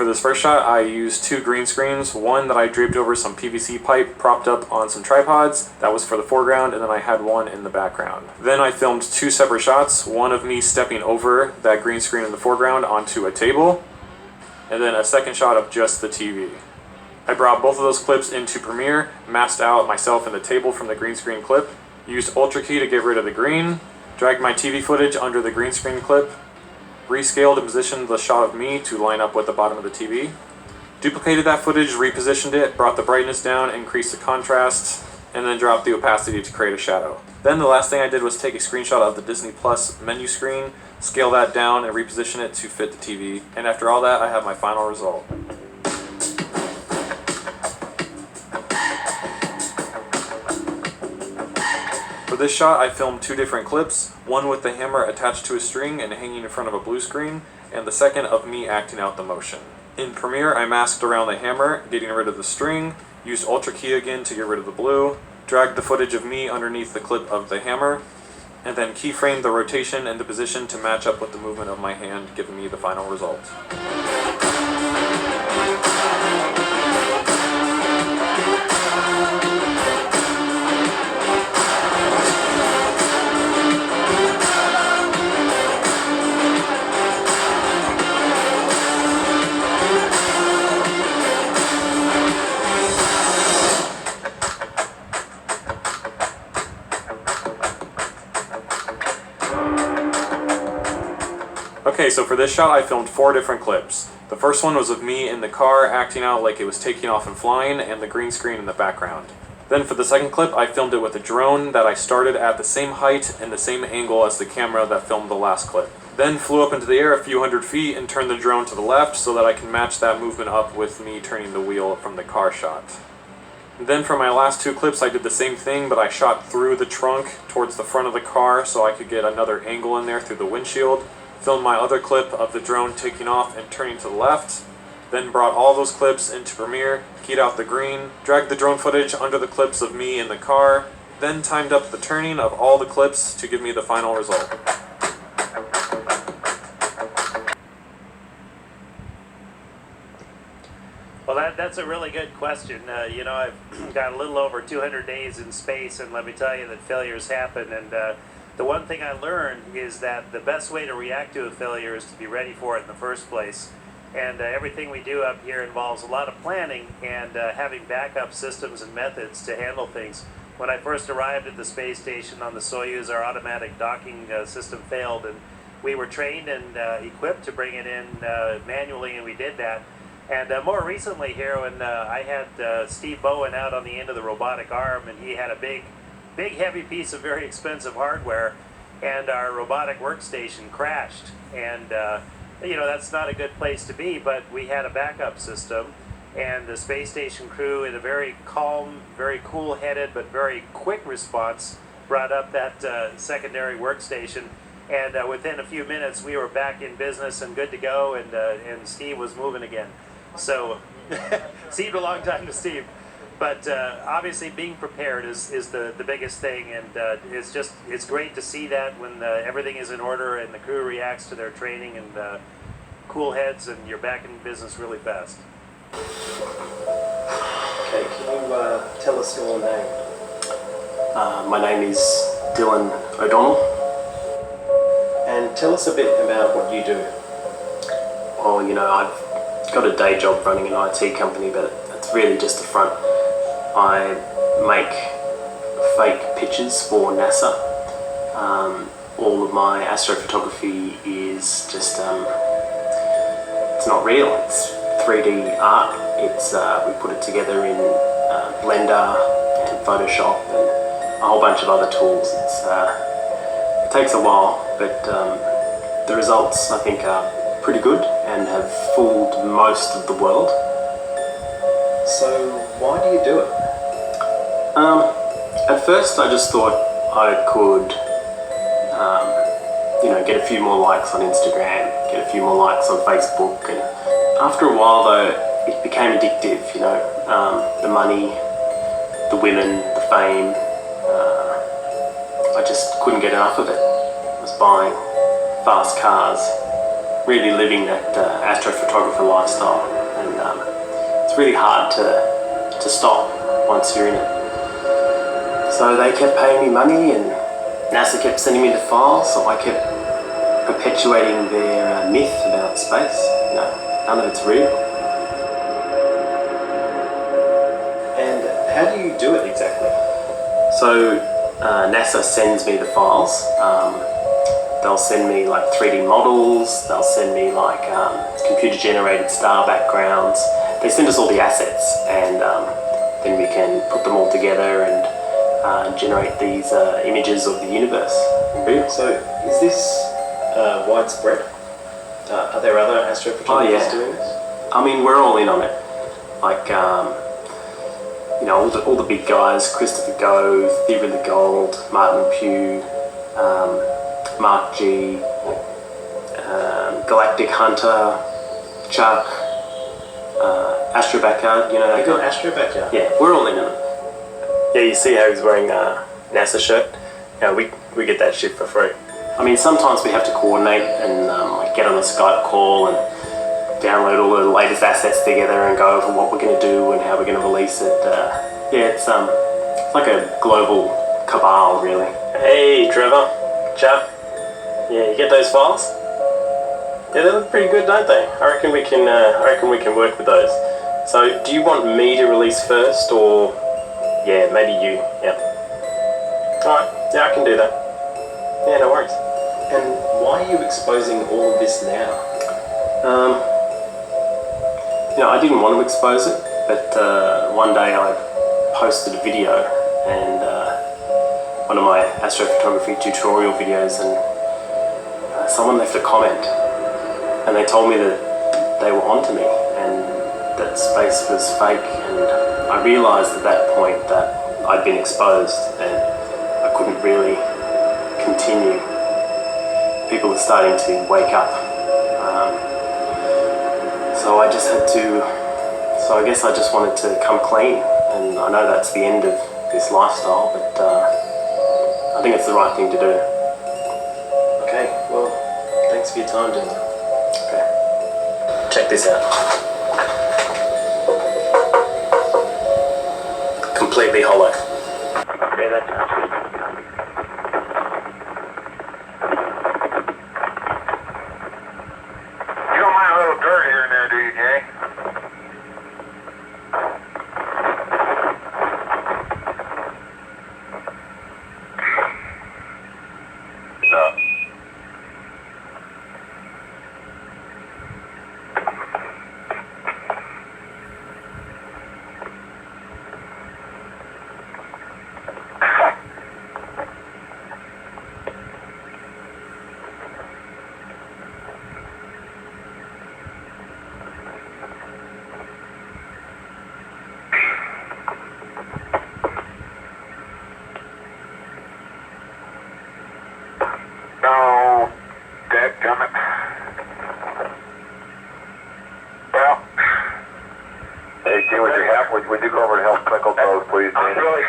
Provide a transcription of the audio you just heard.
for this first shot, I used 2 green screens. One that I draped over some PVC pipe propped up on some tripods. That was for the foreground, and then I had one in the background. Then I filmed 2 separate shots. One of me stepping over that green screen in the foreground onto a table, and then a second shot of just the TV. I brought both of those clips into Premiere, masked out myself and the table from the green screen clip, used Ultra Key to get rid of the green, dragged my TV footage under the green screen clip, rescaled and positioned the shot of me to line up with the bottom of the TV, duplicated that footage, repositioned it, brought the brightness down, increased the contrast, and then dropped the opacity to create a shadow. Then the last thing I did was take a screenshot of the Disney Plus menu screen, scale that down and reposition it to fit the TV, and after all that I have my final result. For this shot, I filmed 2 different clips, one with the hammer attached to a string and hanging in front of a blue screen, and the second of me acting out the motion. In Premiere, I masked around the hammer, getting rid of the string, used Ultra Key again to get rid of the blue, dragged the footage of me underneath the clip of the hammer, and then keyframed the rotation and the position to match up with the movement of my hand, giving me the final result. Okay, so for this shot I filmed 4 different clips. The first one was of me in the car acting out like it was taking off and flying, and the green screen in the background. Then for the second clip I filmed it with a drone that I started at the same height and the same angle as the camera that filmed the last clip. Then flew up into the air a few hundred feet and turned the drone to the left so that I can match that movement up with me turning the wheel from the car shot. Then for my last 2 clips I did the same thing, but I shot through the trunk towards the front of the car so I could get another angle in there through the windshield. Filmed my other clip of the drone taking off and turning to the left, then brought all those clips into Premiere, keyed out the green, dragged the drone footage under the clips of me in the car, then timed up the turning of all the clips to give me the final result. Well, that's a really good question. You know, I've got a little over 200 days in space, and let me tell you that failures happen, and the one thing I learned is that the best way to react to a failure is to be ready for it in the first place. And everything we do up here involves a lot of planning and having backup systems and methods to handle things. When I first arrived at the space station on the Soyuz, our automatic docking system failed, and we were trained and equipped to bring it in manually, and we did that. And more recently here, when I had Steve Bowen out on the end of the robotic arm, and he had a big heavy piece of very expensive hardware, and our robotic workstation crashed. And you know, that's not a good place to be, but we had a backup system, and the space station crew, in a very calm, very cool-headed, but very quick response, brought up that secondary workstation, and within a few minutes we were back in business and good to go, and Steve was moving again. So seemed a long time to Steve. But obviously being prepared is the biggest thing, and it's great to see that when everything is in order and the crew reacts to their training and cool heads, and you're back in business really fast. Okay, can you tell us your name? My name is Dylan O'Donnell. And tell us a bit about what you do. Well, you know, I've got a day job running an IT company, but it's really just the front. I make fake pictures for NASA. All of my astrophotography is just, it's not real, it's 3D art. It's we put it together in Blender and Photoshop and a whole bunch of other tools. It takes a while, but the results I think are pretty good and have fooled most of the world. So why do you do it? At first I just thought I could, you know, get a few more likes on Instagram, get a few more likes on Facebook, and after a while though it became addictive, you know, the money, the women, the fame, I just couldn't get enough of it. I was buying fast cars, really living that astrophotographer lifestyle, and it's really hard to stop once you're in it. So they kept paying me money, and NASA kept sending me the files, so I kept perpetuating their myth about space. You know, none of it's real. And how do you do it exactly? So NASA sends me the files. They'll send me like 3D models. They'll send me like computer-generated star backgrounds. They send us all the assets, and then we can put them all together and generate these images of the universe. So is this widespread? Are there other astrophotographers doing this? I mean, we're all in on it. Like, you know, all the big guys: Christopher Gove, Theory of the Gold, Martin Pugh, Mark G, Galactic Hunter, Chuck, Astro Backyard. You know that You got guy? Astro Backyard? Yeah, we're all in on it. Yeah, you see how he's wearing a NASA shirt? Yeah, we get that shit for free. I mean, sometimes we have to coordinate and like get on a Skype call and download all the latest assets together and go over what we're going to do and how we're going to release it. Yeah, it's like a global cabal, really. Hey, Trevor, chap. Yeah, you get those files? Yeah, they look pretty good, don't they? I reckon we can work with those. So, do you want me to release first, or yeah, maybe you? Yeah. All right. Yeah, I can do that. Yeah, no worries. And why are you exposing all of this now? You know, I didn't want to expose it, but one day I posted a video and one of my astrophotography tutorial videos, and someone left a comment, and they told me that they were onto me and that space was fake, and I realised at that point that I'd been exposed and I couldn't really continue. People are starting to wake up. So I just had to, so I guess I just wanted to come clean, and I know that's the end of this lifestyle, but I think it's the right thing to do. Okay, well, thanks for your time, Dylan. Okay. Check this out. Completely hollow. Okay, that's You don't mind a little dirt here and there, do you, Jay? No. No, dadgummit. Well, hey, Jim, would you go over to help click on those, please? I'm really,